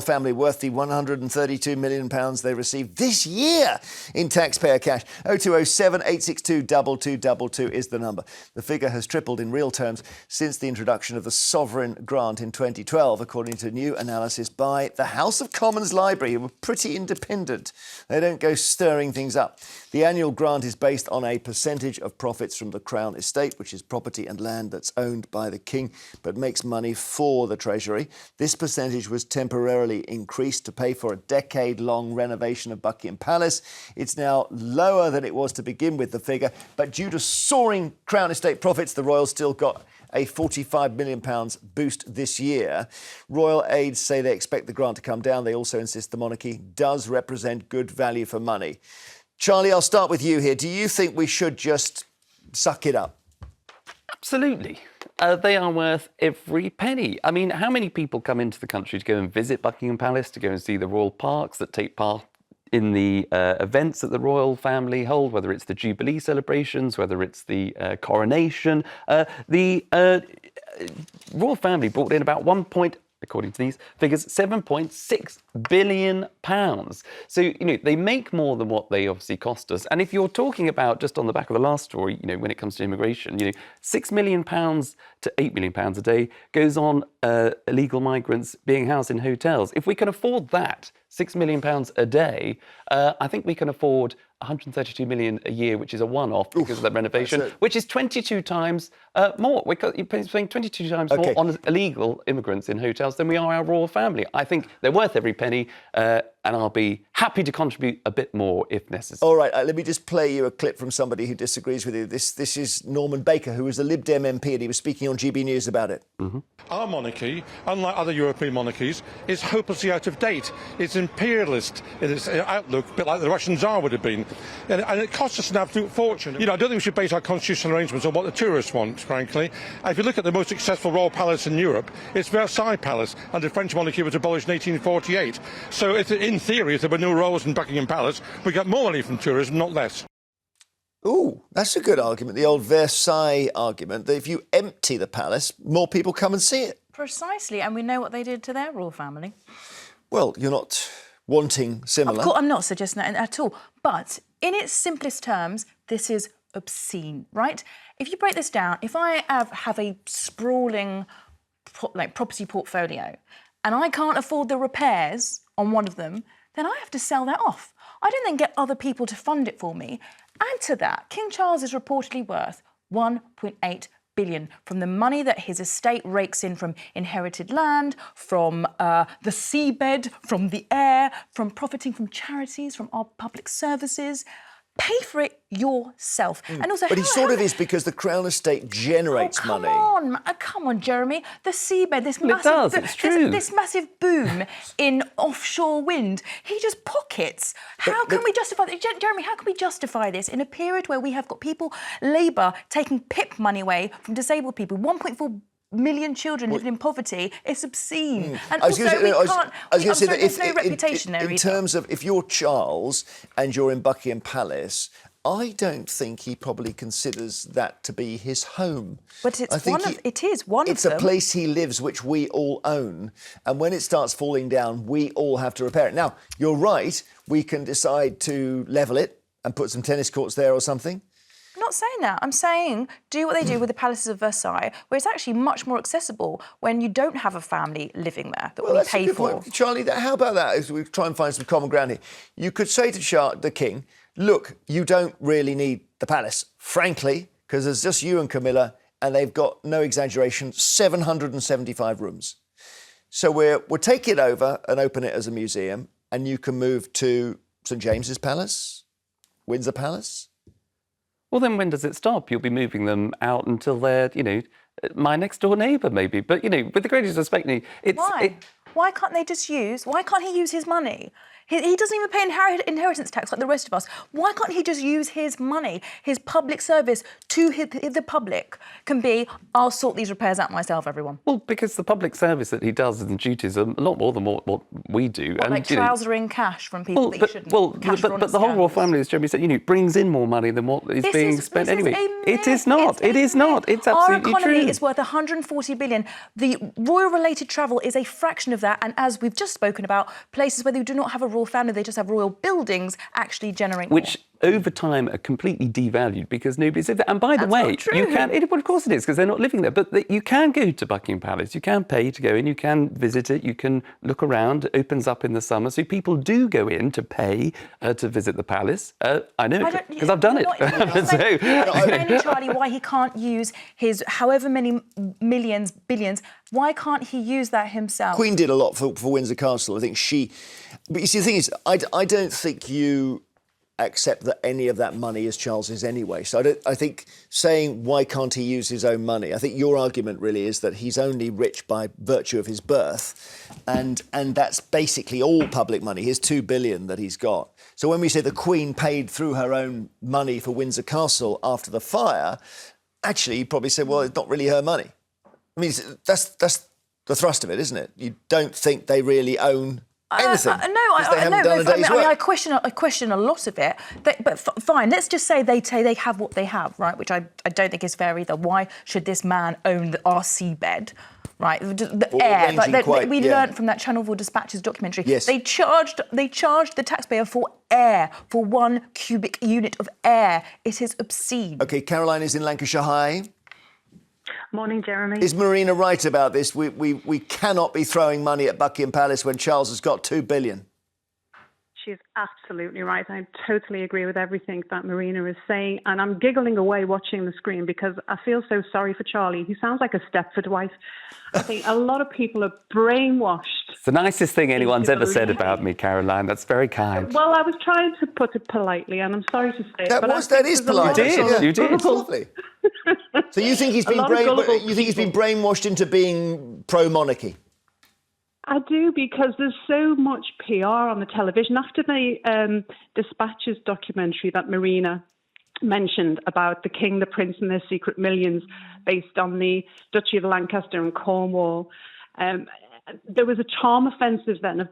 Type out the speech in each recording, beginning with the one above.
family worth the £132 million they received this year in taxpayer cash. 0207 862 2222 is the number. The figure has tripled in real terms since the introduction of the sovereign grant in 2012, according to new analysis by the House of Commons Library, who were pretty independent. They don't go stirring things up. The annual grant is based on a percentage of profits from the Crown estate, which is property and land that's owned by the King, but makes money for the Treasury. This percentage was temporarily increased to pay for a decade-long renovation of Buckingham Palace. It's now lower than it was to begin with, the figure, but due to soaring Crown estate profits, the Royals still got a £45 million boost this year. Royal aides say they expect the grant to come down. They also insist the monarchy does represent good value for money. Charlie, I'll start with you here. Do you think we should just suck it up? Absolutely. They are worth every penny. I mean, how many people come into the country to go and visit Buckingham Palace, to go and see the royal parks, that take part in the events that the royal family hold, whether it's the Jubilee celebrations, whether it's the coronation? The royal family brought in about according to these figures, £7.6 billion. So, they make more than what they obviously cost us. And if you're talking about, just on the back of the last story, when it comes to immigration, £6 million to £8 million a day goes on illegal migrants being housed in hotels. If we can afford that, £6 million a day, I think we can afford 132 million a year, which is a one-off because of that renovation, which is 22 times more. You're paying 22 times more on illegal immigrants in hotels than we are our royal family. I think they're worth every penny, and I'll be happy to contribute a bit more if necessary. All right, let me just play you a clip from somebody who disagrees with you. This is Norman Baker, who was a Lib Dem MP, and he was speaking on GB News about it. Our monarchy, unlike other European monarchies, is hopelessly out of date. It's imperialist in its outlook, a bit like the Russian Tsar would have been. And it costs us an absolute fortune. I don't think we should base our constitutional arrangements on what the tourists want, frankly. If you look at the most successful royal palace in Europe, it's Versailles Palace, and the French monarchy was abolished in 1848. So in theory, if there were no royals in Buckingham Palace, we get more money from tourism, not less. Ooh, that's a good argument, the old Versailles argument, that if you empty the palace, more people come and see it. Precisely, and we know what they did to their royal family. Well, you're not wanting similar. Of course, I'm not suggesting that at all. But in its simplest terms, this is obscene, right? If you break this down, if I have a sprawling property portfolio and I can't afford the repairs on one of them, then I have to sell that off. I don't then get other people to fund it for me. Add to that, King Charles is reportedly worth £1.8 billion from the money that his estate rakes in from inherited land, from the seabed, from the air, from profiting from charities, from our public services. Pay for it yourself. And also, but he sort of is, because the Crown estate generates money. Come on, Jeremy. The seabed, this massive boom in offshore wind, he just pockets. How can we justify this? Jeremy, how can we justify this in a period where we have got people, Labour, taking PIP money away from disabled people, 1.4 million children living in poverty? It's obscene. And also, there's no reputation there either. In terms of, if you're Charles and you're in Buckingham Palace, I don't think he probably considers that to be his home. But it is one of them. It's a place he lives, which we all own. And when it starts falling down, we all have to repair it. Now, you're right, we can decide to level it and put some tennis courts there or something. I'm not saying that. I'm saying do what they do with the palaces of Versailles, where it's actually much more accessible when you don't have a family living there that we pay for. Point. Charlie, how about that? As we try and find some common ground here. You could say to the King, look, you don't really need the palace, frankly, because there's just you and Camilla, and they've got, no exaggeration, 775 rooms. So we'll take it over and open it as a museum, and you can move to St James's Palace, Windsor Palace. Well, then when does it stop? You'll be moving them out until they're, my next-door neighbour, maybe. But, with the greatest respect, Why? Why can't he use his money? He doesn't even pay inheritance tax like the rest of us. Why can't he just use his money, his public service to the public can be, I'll sort these repairs out myself, everyone. Well, because the public service that he does and duties are a lot more than what we do. What, like trousering cash from people that you shouldn't. But the whole royal family, as Jeremy said, brings in more money than what is being spent anyway. It is not. It is not. It's absolutely true. Our economy is worth 140 billion. The royal-related travel is a fraction of that. And as we've just spoken about, places where they do not have a royal family, they just have royal buildings, actually generate more. Which over time are completely devalued because nobody's lived there. And by the way, you can, well, of course it is, because they're not living there, but you can go to Buckingham Palace, you can pay to go in, you can visit it, you can look around, it opens up in the summer, so people do go in to pay to visit the palace. I know, because I've done it. Explain, Charlie, why he can't use his however many millions, billions, why can't he use that himself? Queen did a lot for Windsor Castle. I think but you see, the thing is, I don't think you accept that any of that money is Charles's anyway. So I think saying why can't he use his own money, I think your argument really is that he's only rich by virtue of his birth, and that's basically all public money, his $2 billion that he's got. So when we say the Queen paid through her own money for Windsor Castle after the fire, actually you probably say, well, it's not really her money. I mean, that's the thrust of it, isn't it? You don't think they really own anything. I question a lot of it. But fine, let's just say they have what they have, right? Which I don't think is fair either. Why should this man own our seabed? Right, the air. We learned from that Channel 4 Dispatches documentary. Yes. They charged the taxpayer for air, for 1 cubic unit of air. It is obscene. OK, Caroline is in Lancashire. Hi. Morning, Jeremy. Is Marina right about this? We cannot be throwing money at Buckingham Palace when Charles has got $2 billion. She's absolutely right. I totally agree with everything that Marina is saying. And I'm giggling away watching the screen because I feel so sorry for Charlie. He sounds like a Stepford wife. I think a lot of people are brainwashed. It's the nicest thing anyone's ever said about me, Caroline. That's very kind. Well, I was trying to put it politely, and I'm sorry to say it. That is polite. You did. It's lovely. So you think he's been brainwashed into being pro-monarchy? I do, because there's so much PR on the television. After the Dispatches documentary that Marina mentioned about the King, the Prince and their secret millions based on the Duchy of Lancaster and Cornwall, there was a charm offensive then of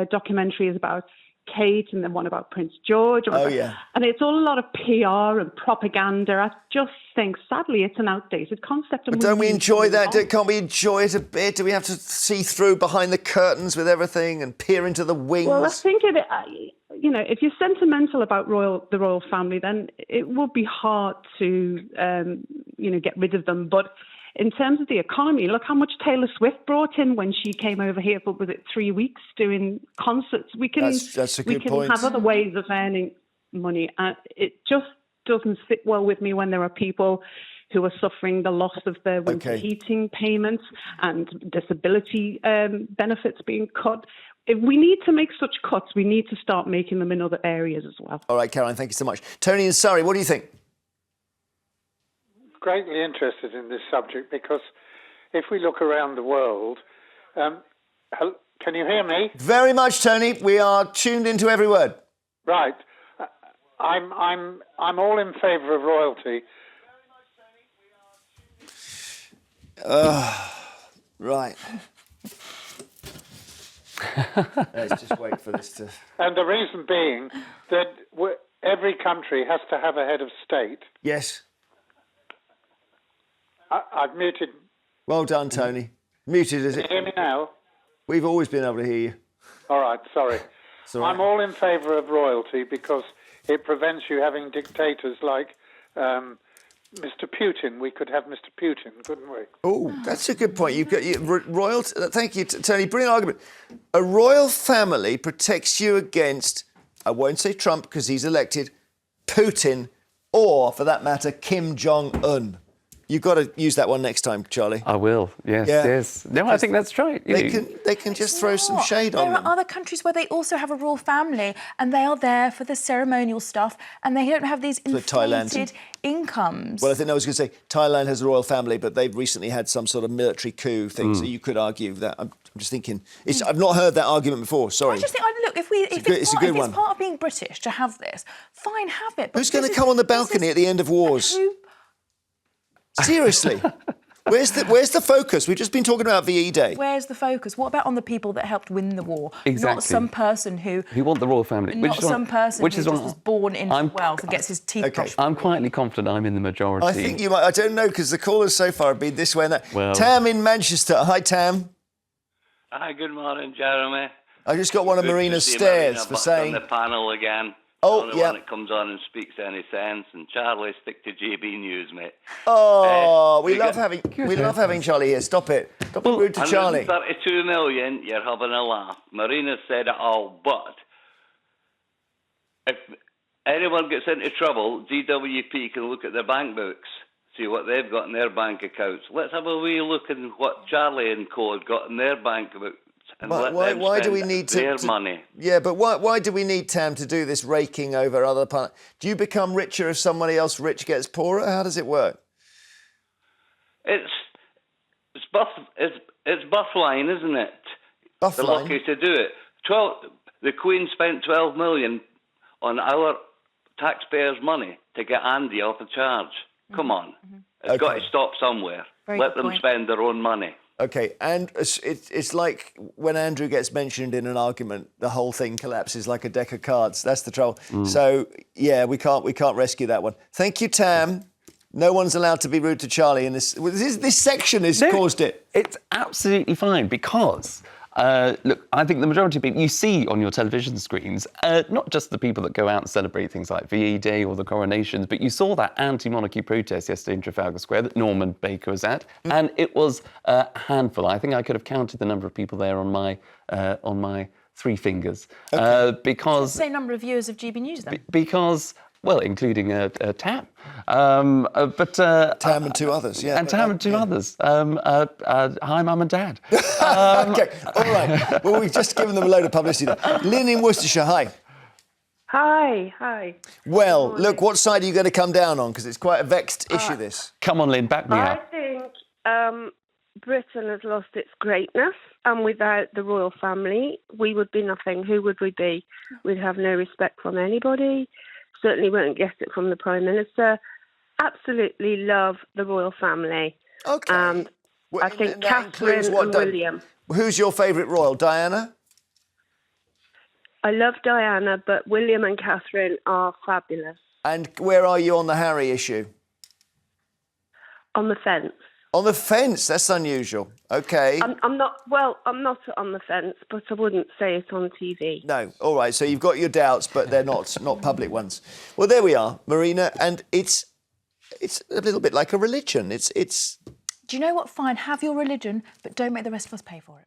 documentaries about Kate and then one about Prince George. And it's all a lot of PR and propaganda. I just think, sadly, it's an outdated concept. But don't we enjoy that? Can't we enjoy it a bit? Do we have to see through behind the curtains with everything and peer into the wings? Well, I think if you're sentimental about the royal family, then it would be hard to, get rid of them. But in terms of the economy, look how much Taylor Swift brought in when she came over here for, was it 3 weeks, doing concerts? That's a good point. Have other ways of earning money. It just doesn't sit well with me when there are people who are suffering the loss of their winter heating payments and disability benefits being cut. If we need to make such cuts, we need to start making them in other areas as well. All right, Caroline, thank you so much. Tony in Surrey, what do you think? Greatly interested in this subject because if we look around the world, can you hear me? Very much, Tony. We are tuned into every word. Right. I'm all in favour of royalty. Right. Let's just wait for this to... And the reason being that every country has to have a head of state. Yes. I've muted. Well done, Tony. Muted, is it? Can you hear me now? We've always been able to hear you. All right, sorry. All right. I'm all in favour of royalty because it prevents you having dictators like Mr. Putin. We could have Mr. Putin, couldn't we? Oh, that's a good point. You've got royalty. Thank you, Tony. Brilliant argument. A royal family protects you against, I won't say Trump because he's elected, Putin, or, for that matter, Kim Jong-un. You've got to use that one next time, Charlie. I will. Yes, Yeah. yes. No, I think that's right. They can just throw some shade on them. There are other countries where they also have a royal family and they are there for the ceremonial stuff and they don't have these inflated incomes. Well, I think I was going to say Thailand has a royal family, but they've recently had some sort of military coup thing, so you could argue that. I'm just thinking, I've not heard that argument before. Sorry. I just think, look, if it's part of being British to have this, fine, have it. But who's going to come on the balcony at the end of wars? Seriously. Where's the focus? We've just been talking about VE Day. Where's the focus? What about on the people that helped win the war? Exactly. Not some person who want the royal family. Not some person who just was born into wealth and gets his teeth brushed. I'm quietly confident I'm in the majority. I think you might. I don't know, because the callers so far have been this way and that. Well, Tam in Manchester. Hi, Tam. Hi, good morning, Jeremy. I just got one of Marina's stares for saying... on the panel again. Oh, the only one that comes on and speaks any sense. And Charlie, stick to GB News, mate. Oh, we love having Charlie here. Stop it. Stop being rude to Charlie. 132 million, you're having a laugh. Marina said it all, but if anyone gets into trouble, DWP can look at their bank books, see what they've got in their bank accounts. Let's have a wee look at what Charlie and Co. have got in their bank books. And why do we need their money? Yeah, but why do we need Tam to do this raking over other parts? Do you become richer if somebody else rich gets poorer? How does it work? It's buff line, isn't it? Buff They're line? lucky to do it. The Queen spent 12 million on our taxpayers' money to get Andy off the charge. Come on, it's got to stop somewhere. Let them spend their own money. Okay, and it's like when Andrew gets mentioned in an argument, the whole thing collapses like a deck of cards. That's the trouble. So yeah, we can't rescue that one. Thank you, Tam. No one's allowed to be rude to Charlie in this. This section has caused it. It's absolutely fine because. Look, I think the majority of people you see on your television screens, not just the people that go out and celebrate things like VE Day or the coronations, but you saw that anti-monarchy protest yesterday in Trafalgar Square that Norman Baker was at, and it was a handful. I think I could have counted the number of people there on my 3 fingers. Because same number of viewers of GB News then. Because. Well, including Tam. Tam and 2 others, yeah. And Tam and 2 others. Hi, Mum and Dad. OK, all right. Well, we've just given them a load of publicity there. Lynn in Worcestershire, hi. Hi. Well, look, what side are you going to come down on? Because it's quite a vexed issue, this. Come on, Lynn, back me up. I think Britain has lost its greatness, and without the royal family, we would be nothing. Who would we be? We'd have no respect from anybody. Certainly won't get it from the Prime Minister. Absolutely love the royal family. OK. And I think Catherine and William. Who's your favourite royal? Diana? I love Diana, but William and Catherine are fabulous. And where are you on the Harry issue? On the fence. On the fence? That's unusual. OK. I'm not on the fence, but I wouldn't say it on TV. No. All right. So you've got your doubts, but they're not public ones. Well, there we are, Marina. And it's a little bit like a religion. It's. Do you know what? Fine, have your religion, but don't make the rest of us pay for it.